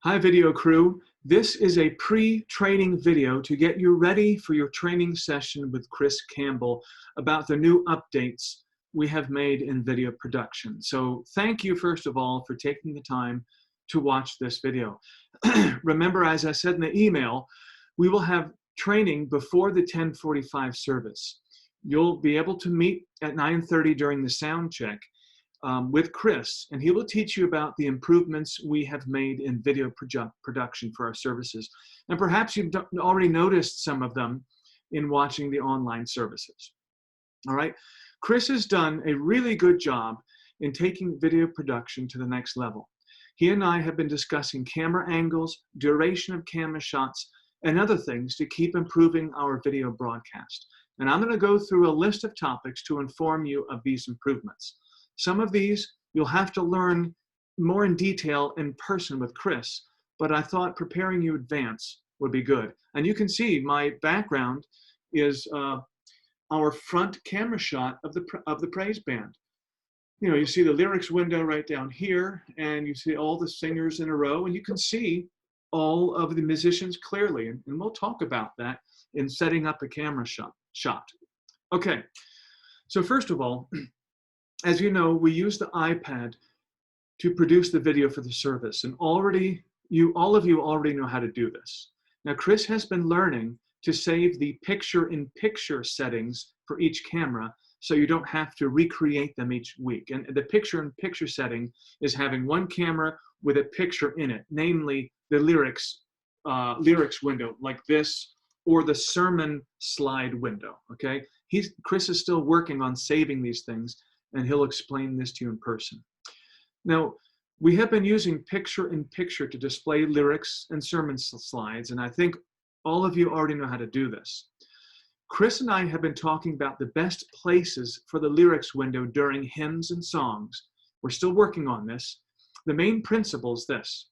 Hi, video crew. This is a pre-training video to get you ready for your training session with Chris Campbell about the new updates we have made in video production. So thank you, first of all, for taking the time to watch this video. Remember, as I said in the email, we will have training before the 10:45 service. You'll be able to meet at 9:30 during the sound check with Chris, and he will teach you about the improvements we have made in video production for our services. And perhaps you've already noticed some of them in watching the online services. All right, Chris has done a really good job in taking video production to the next level. He and I have been discussing camera angles, duration of camera shots, and other things to keep improving our video broadcast. And I'm going to go through a list of topics to inform you of these improvements. Some of these you'll have to learn more in detail in person with Chris, but I thought preparing you in advance would be good. And you can see my background is our front camera shot of the praise band. You know, you see the lyrics window right down here, and you see all the singers in a row, and you can see all of the musicians clearly. And we'll talk about that in setting up a camera shot. Okay, so first of all, as you know, we use the iPad to produce the video for the service, and all of you already know how to do this. Now, Chris has been learning to save the picture-in-picture settings for each camera, so you don't have to recreate them each week. And the picture-in-picture setting is having one camera with a picture in it, namely the lyrics window, like this, or the sermon slide window. Okay, Chris is still working on saving these things, and he'll explain this to you in person. Now, we have been using picture-in-picture to display lyrics and sermon slides, and I think all of you already know how to do this. Chris and I have been talking about the best places for the lyrics window during hymns and songs. We're still working on this. The main principle is this: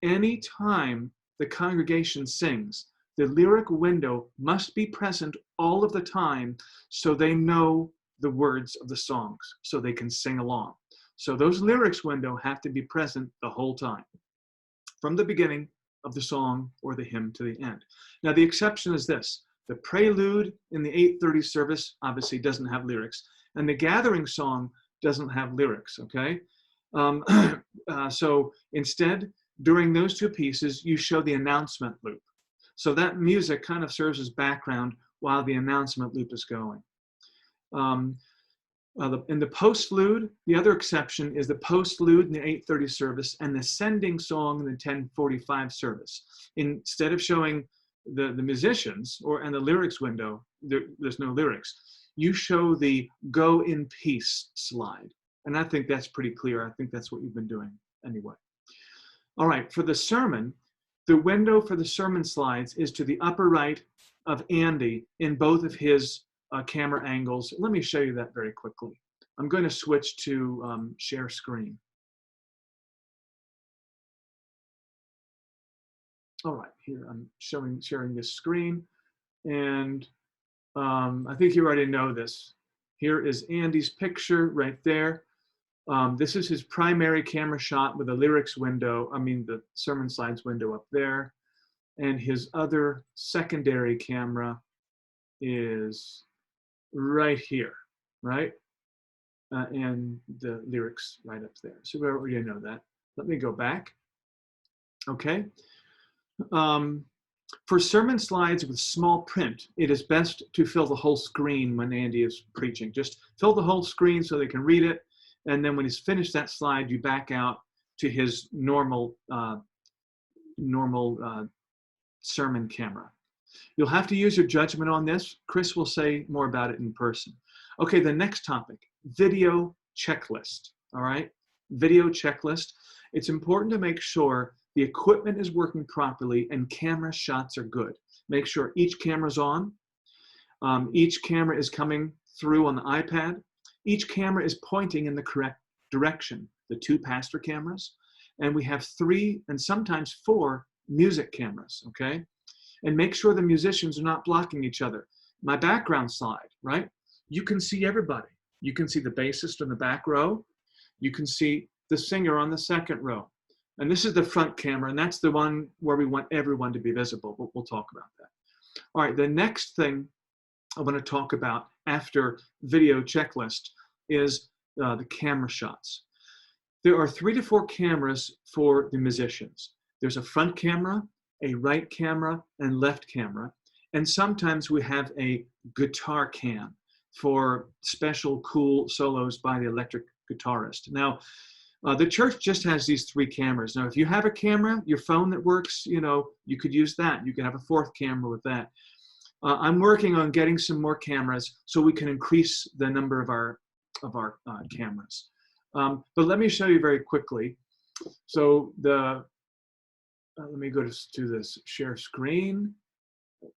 anytime the congregation sings, the lyric window must be present all of the time so they know the words of the songs, so they can sing along. So those lyrics window have to be present the whole time, from the beginning of the song or the hymn to the end. Now, the exception is this: the prelude in the 8:30 service obviously doesn't have lyrics, and the gathering song doesn't have lyrics, okay? So instead, during those two pieces, you show the announcement loop. So that music kind of serves as background while the announcement loop is going. In the postlude, the other exception is the postlude in the 8:30 service and the sending song in the 10:45 service. Instead of showing the musicians and the lyrics window, there's no lyrics, you show the go in peace slide. And I think that's pretty clear. I think that's what you've been doing anyway. All right, for the sermon, the window for the sermon slides is to the upper right of Andy in both of his camera angles. Let me show you that very quickly. I'm going to switch to share screen. All right, here I'm sharing this screen, and I think you already know this. Here is Andy's picture right there. This is his primary camera shot with the lyrics window, the sermon slides window up there, and his other secondary camera is right here, right? And the lyrics right up there. So we already know that. Let me go back. Okay. For sermon slides with small print, it is best to fill the whole screen when Andy is preaching. Just fill the whole screen so they can read it. And then when he's finished that slide, you back out to his normal sermon camera. You'll have to use your judgment on this. Chris will say more about it in person. Okay, the next topic, video checklist. All right, video checklist. It's important to make sure the equipment is working properly and camera shots are good. Make sure each camera's on. Each camera is coming through on the iPad. Each camera is pointing in the correct direction. The two pastor cameras, and we have 3 and sometimes 4 music cameras, okay? And make sure the musicians are not blocking each other. My background slide, right? You can see everybody. You can see the bassist in the back row. You can see the singer on the second row. And this is the front camera, and that's the one where we want everyone to be visible. We'll talk about that. All right, the next thing I want to talk about after video checklist is the camera shots. There are 3 to 4 cameras for the musicians. There's a front camera, a right camera, and left camera. And sometimes we have a guitar cam for special cool solos by the electric guitarist. Now, the church just has these 3 cameras. Now, if you have a camera, your phone that works, you know, you could use that. You can have a 4th camera with that. I'm working on getting some more cameras so we can increase the number of our cameras. But let me show you very quickly. So let me go to this share screen.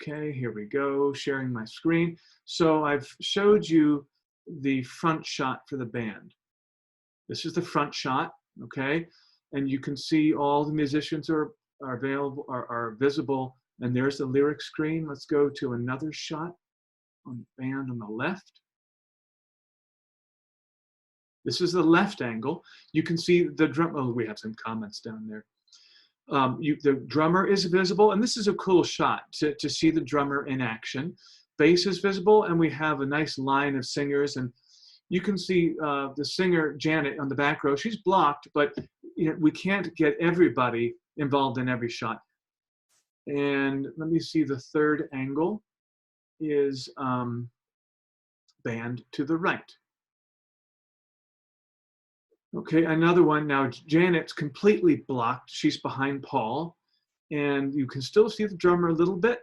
Okay, here we go, sharing my screen. So I've showed you the front shot for the band. This is the front shot, okay? And you can see all the musicians are available, are visible. And there's the lyric screen. Let's go to another shot on the band on the left. This is the left angle. You can see the drum. Oh, we have some comments down there. The drummer is visible, and this is a cool shot to see the drummer in action. Bass is visible, and we have a nice line of singers, and you can see the singer Janet on the back row. She's blocked, but you know, we can't get everybody involved in every shot. And let me see, the third angle is band to the right. Okay, another one. Now Janet's completely blocked. She's behind Paul, and you can still see the drummer a little bit.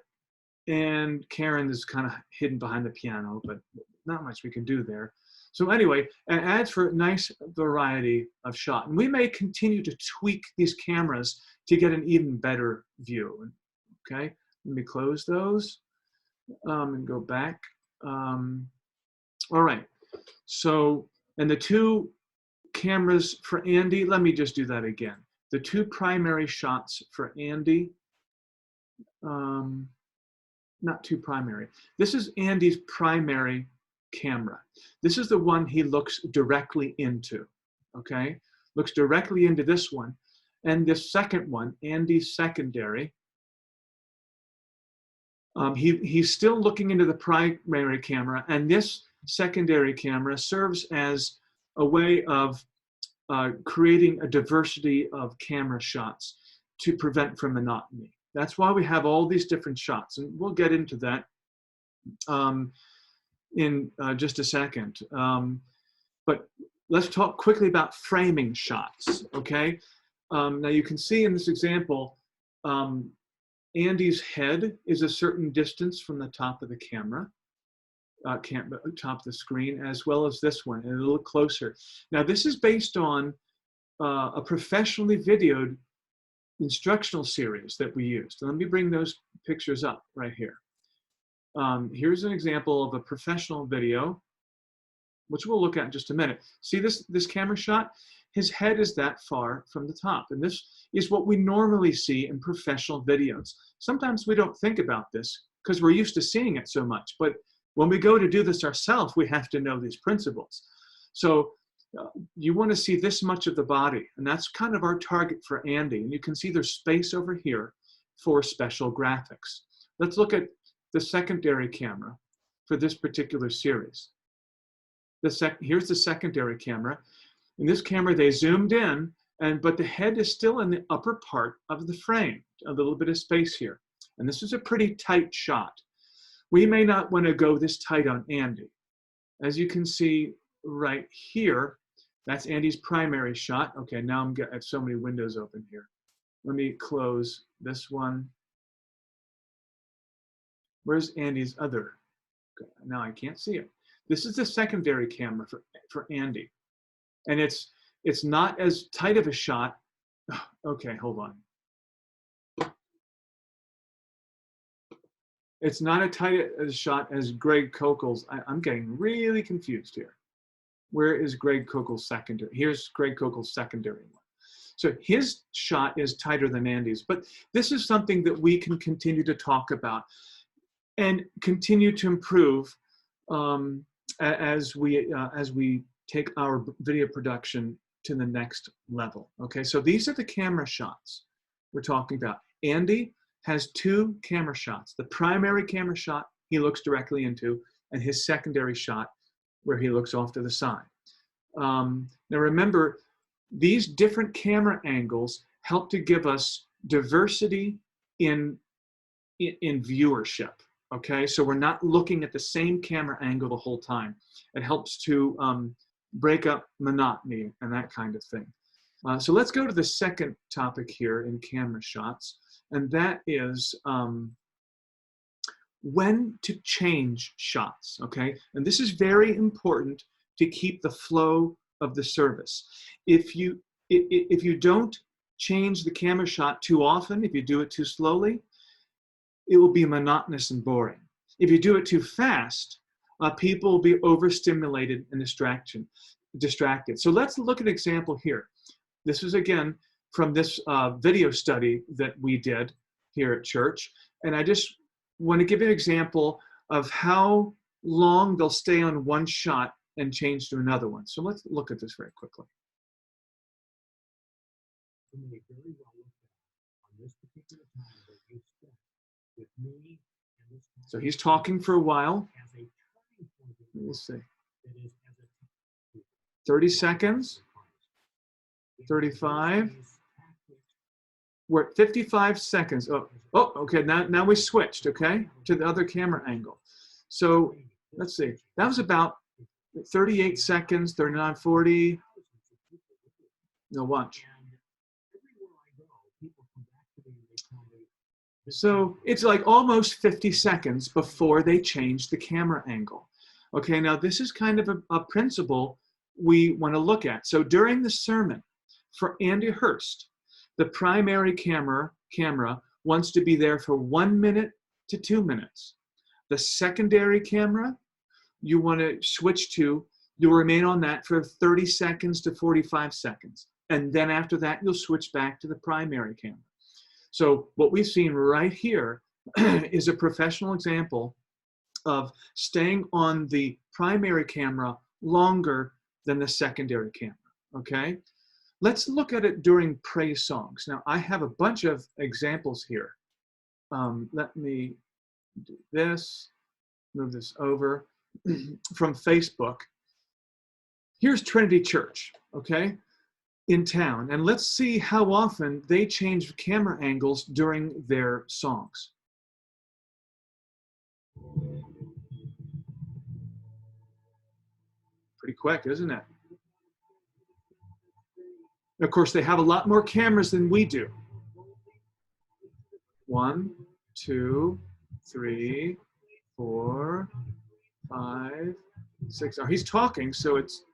And Karen is kind of hidden behind the piano, but not much we can do there. So anyway, it adds for a nice variety of shot. And we may continue to tweak these cameras to get an even better view. Okay, let me close those and go back. All right, so, and the 2 cameras for Andy, let me just do that again. The 2 primary shots for Andy, not 2 primary. This is Andy's primary camera. This is the one he looks directly into, okay? Looks directly into this one. And this second one, Andy's secondary, he's still looking into the primary camera, and this secondary camera serves as a way of creating a diversity of camera shots to prevent from monotony. That's why we have all these different shots, and we'll get into that in just a second. But let's talk quickly about framing shots, okay? Now you can see in this example, Andy's head is a certain distance from the top of the camera, top of the screen, as well as this one, and a little closer. Now this is based on a professionally videoed instructional series that we used. Let me bring those pictures up right here. Here's an example of a professional video, which we'll look at in just a minute. See this camera shot? His head is that far from the top, and this is what we normally see in professional videos. Sometimes we don't think about this because we're used to seeing it so much, but when we go to do this ourselves, we have to know these principles. So you want to see this much of the body, and that's kind of our target for Andy. And you can see there's space over here for special graphics. Let's look at the secondary camera for this particular series. Here's the secondary camera. In this camera, they zoomed in, but the head is still in the upper part of the frame, a little bit of space here. And this is a pretty tight shot. We may not want to go this tight on Andy. As you can see right here, that's Andy's primary shot. Okay, now I have so many windows open here. Let me close this one. Where's Andy's other? Okay, now I can't see it. This is the secondary camera for Andy. And it's not as tight of a shot. Okay, hold on. It's not as tight a shot as Greg Koukল's. I'm getting really confused here. Where is Greg Koukl's secondary? Here's Greg Koukl's secondary one. So his shot is tighter than Andy's, but this is something that we can continue to talk about and continue to improve as we take our video production to the next level. Okay, so these are the camera shots we're talking about. Andy has two camera shots. The primary camera shot he looks directly into, and his secondary shot where he looks off to the side. Now remember, these different camera angles help to give us diversity in viewership. Okay, so we're not looking at the same camera angle the whole time. It helps to break up monotony and that kind of thing. So let's go to the second topic here in camera shots, and that is when to change shots, okay? And this is very important to keep the flow of the service. If you don't change the camera shot too often, if you do it too slowly, it will be monotonous and boring. If you do it too fast, people will be overstimulated and distracted. So let's look at an example here. This is again from this video study that we did here at church. And I just want to give you an example of how long they'll stay on one shot and change to another one. So let's look at this very quickly. So he's talking for a while. Let's see. 30 seconds. 35. We're at 55 seconds. Oh, okay. Now we switched, okay, to the other camera angle. So let's see. That was about 38 seconds, 39, 40. No, watch. So it's like almost 50 seconds before they change the camera angle. Okay, now this is kind of a principle we want to look at. So during the sermon, for Andy Hurst, the primary camera wants to be there for 1 minute to 2 minutes. The secondary camera, you want to switch to, you'll remain on that for 30 seconds to 45 seconds. And then after that, you'll switch back to the primary camera. So what we've seen right here is a professional example of staying on the primary camera longer than the secondary camera, okay? Let's look at it during praise songs. Now, I have a bunch of examples here. Let me do this, move this over from Facebook. Here's Trinity Church, okay, in town. And let's see how often they change camera angles during their songs. Pretty quick, isn't it? Of course, they have a lot more cameras than we do. 1, 2, 3, 4, 5, 6. Oh, he's talking, so it's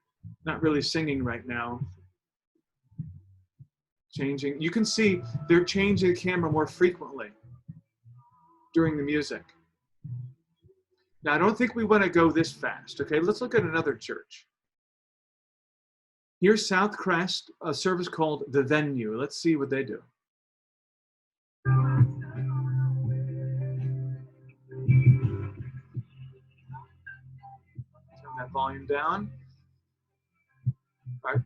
not really singing right now. Changing. You can see they're changing the camera more frequently during the music. Now, I don't think we want to go this fast. Okay, let's look at another church. Here's South Crest, a service called The Venue. Let's see what they do. Turn that volume down. All right.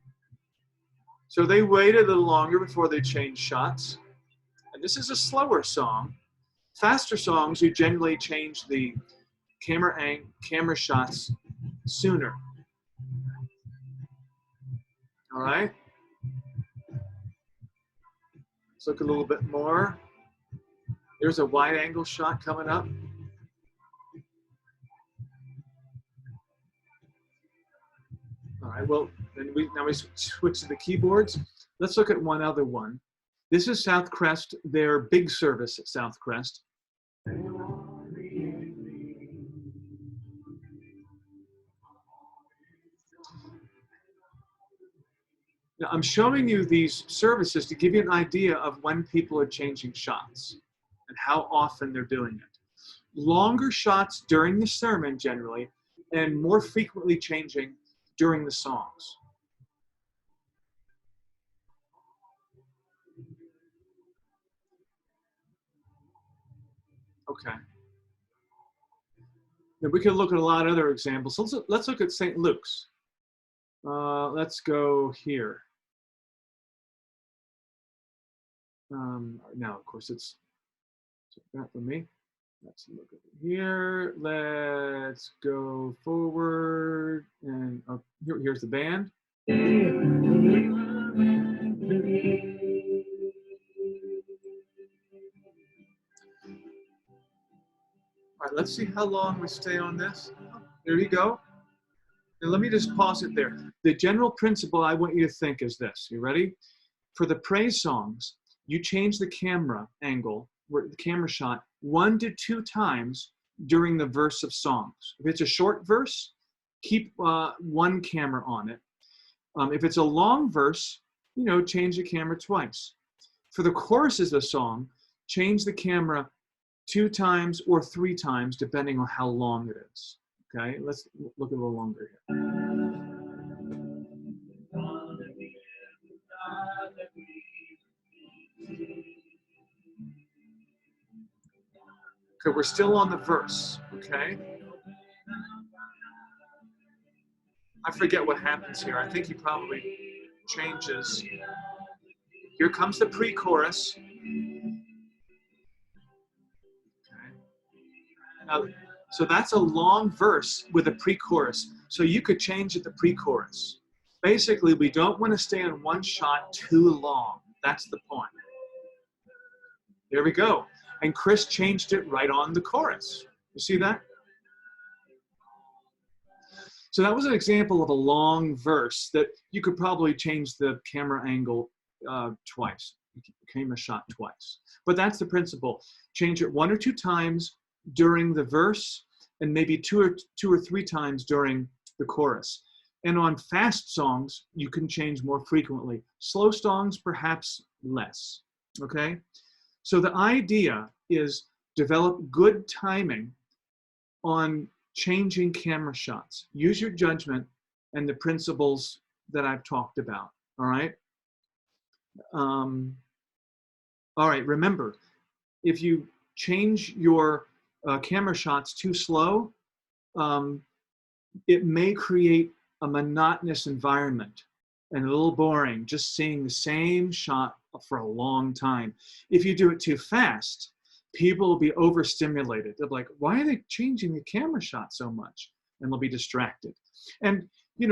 So they waited a little longer before they changed shots. And this is a slower song. Faster songs, you generally change the camera shots sooner. All right. Let's look a little bit more. There's a wide angle shot coming up. All right, well, now we switch to the keyboards. Let's look at one other one. This is South Crest, their big service at South Crest. Now, I'm showing you these services to give you an idea of when people are changing shots and how often they're doing it. Longer shots during the sermon generally, and more frequently changing during the songs. Okay. Now we can look at a lot of other examples. Let's look at St. Luke's. Let's go here. Now, of course, it's that for me. Let's look over here. Let's go forward. And here's the band. All right, let's see how long we stay on this. There you go. And let me just pause it there. The general principle I want you to think is this. You ready? For the praise songs, you change the camera angle, the camera shot, 1 to 2 times during the verse of songs. If it's a short verse, keep one camera on it. If it's a long verse, change the camera twice. For the choruses of a song, change the camera 2 times or 3 times, depending on how long it is. Okay, let's look a little longer here. Okay, we're still on the verse, okay? I forget what happens here. I think he probably changes. Here comes the pre-chorus. Okay. Now, so that's a long verse with a pre-chorus. So you could change it to pre-chorus. Basically, we don't want to stay in one shot too long. That's the point. There we go. And Chris changed it right on the chorus. You see that? So that was an example of a long verse that you could probably change the camera angle twice, camera shot twice. But that's the principle. Change it 1 or 2 times during the verse and maybe 2 or 3 times during the chorus. And on fast songs, you can change more frequently. Slow songs, perhaps less, okay? So the idea is develop good timing on changing camera shots. Use your judgment and the principles that I've talked about, all right? All right, remember, if you change your camera shots too slow, it may create a monotonous environment and a little boring, just seeing the same shot for a long time. If you do it too fast, people will be overstimulated. They'll be like, why are they changing the camera shot so much? And they'll be distracted. And,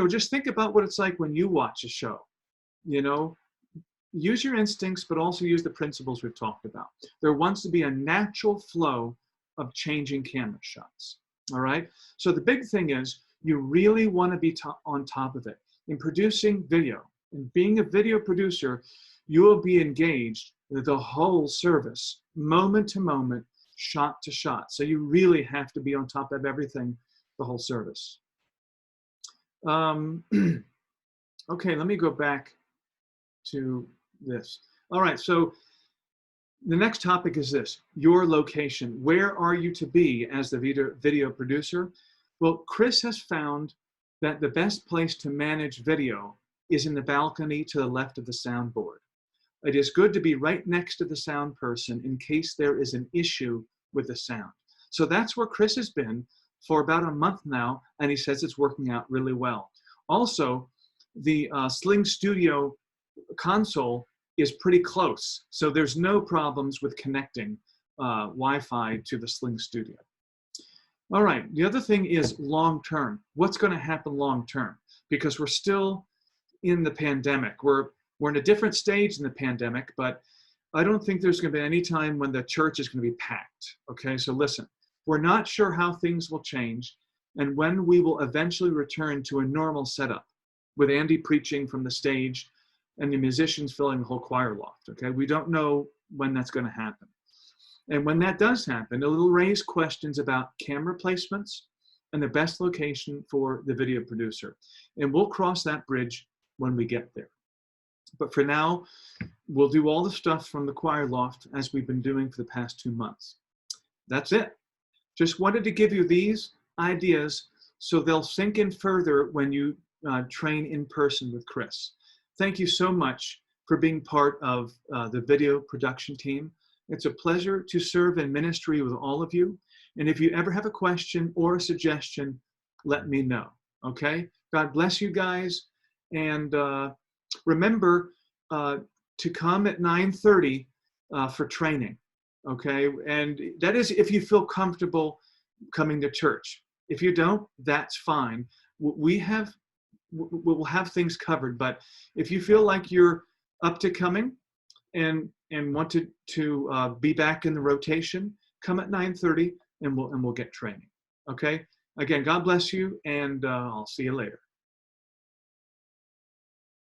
just think about what it's like when you watch a show. Use your instincts, but also use the principles we've talked about. There wants to be a natural flow of changing camera shots, all right? So the big thing is you really want to be on top of it. In producing video, and being a video producer, you will be engaged with the whole service, moment to moment, shot to shot. So you really have to be on top of everything, the whole service. Okay, let me go back to this. All right, so the next topic is this, your location. Where are you to be as the video producer? Well, Chris has found that the best place to manage video is in the balcony to the left of the soundboard. It is good to be right next to the sound person in case there is an issue with the sound. So that's where Chris has been for about a month now, and he says it's working out really well. Also, the Sling Studio console is pretty close, so there's no problems with connecting Wi-Fi to the Sling Studio. All right, the other thing is long-term. What's going to happen long-term? Because we're still in the pandemic. We're in a different stage in the pandemic, but I don't think there's going to be any time when the church is going to be packed. Okay, so listen, we're not sure how things will change and when we will eventually return to a normal setup with Andy preaching from the stage and the musicians filling the whole choir loft. Okay, we don't know when that's going to happen. And when that does happen, it'll raise questions about camera placements and the best location for the video producer. And we'll cross that bridge when we get there. But for now, we'll do all the stuff from the choir loft as we've been doing for the past 2 months. That's it. Just wanted to give you these ideas so they'll sink in further when you train in person with Chris. Thank you so much for being part of the video production team. It's a pleasure to serve in ministry with all of you. And if you ever have a question or a suggestion, let me know, okay? God bless you guys. And remember to come at 9:30 for training, okay? And that is if you feel comfortable coming to church. If you don't, that's fine. We'll have things covered, but if you feel like you're up to coming and want to be back in the rotation, come at 9:30 and we'll get training. Okay. Again, God bless you, and I'll see you later.